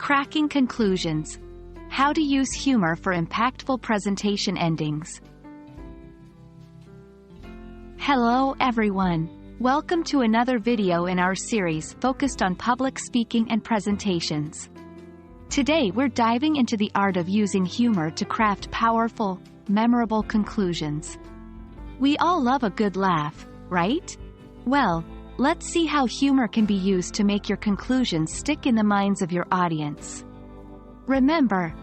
Cracking conclusions. How to use humor for impactful presentation endings. Hello everyone. Welcome to another video in our series focused on public speaking and presentations. Today we're diving into the art of using humor to craft powerful, memorable conclusions. We all love a good laugh, right? Well, let's see how humor can be used to make your conclusions stick in the minds of your audience. Remember,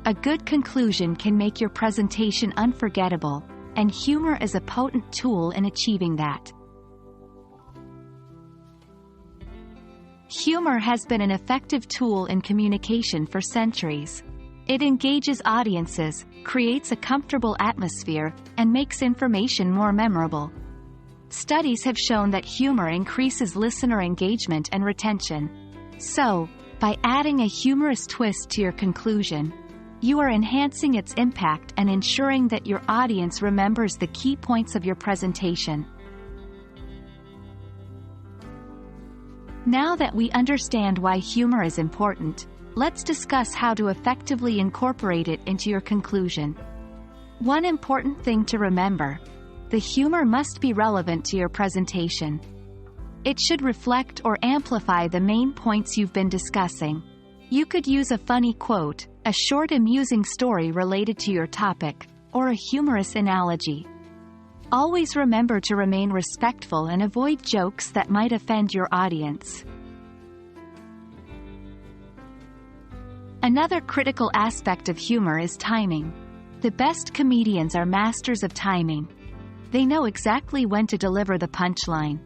a good conclusion can make your presentation unforgettable, and humor is a potent tool in achieving that. Humor has been an effective tool in communication for centuries. It engages audiences, creates a comfortable atmosphere, and makes information more memorable. Studies have shown that humor increases listener engagement and retention. So, by adding a humorous twist to your conclusion, you are enhancing its impact and ensuring that your audience remembers the key points of your presentation. Now that we understand why humor is important, let's discuss how to effectively incorporate it into your conclusion. One important thing to remember: the humor must be relevant to your presentation. It should reflect or amplify the main points you've been discussing. You could use a funny quote, a short amusing story related to your topic, or a humorous analogy. Always remember to remain respectful and avoid jokes that might offend your audience. Another critical aspect of humor is timing. The best comedians are masters of timing. They know exactly when to deliver the punchline.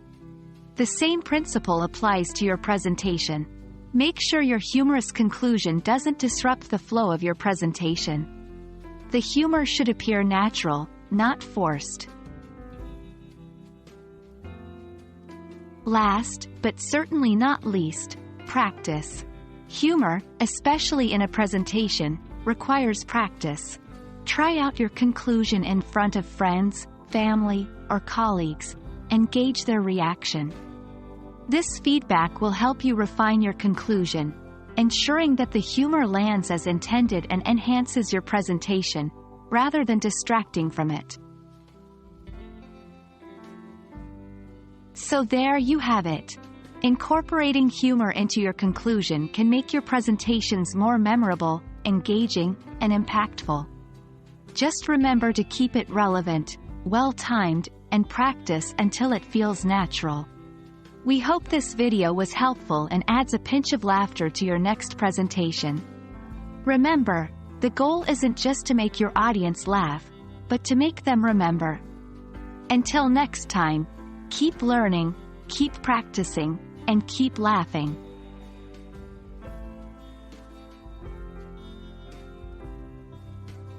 The same principle applies to your presentation. Make sure your humorous conclusion doesn't disrupt the flow of your presentation. The humor should appear natural, not forced. Last, but certainly not least, practice. Humor, especially in a presentation, requires practice. Try out your conclusion in front of friends, family, or colleagues, and gauge their reaction. This feedback will help you refine your conclusion, ensuring that the humor lands as intended and enhances your presentation, rather than distracting from it. So there you have it. Incorporating humor into your conclusion can make your presentations more memorable, engaging, and impactful. Just remember to keep it relevant, well-timed, and practice until it feels natural. We hope this video was helpful and adds a pinch of laughter to your next presentation. Remember, the goal isn't just to make your audience laugh, but to make them remember. Until next time, keep learning, keep practicing, and keep laughing.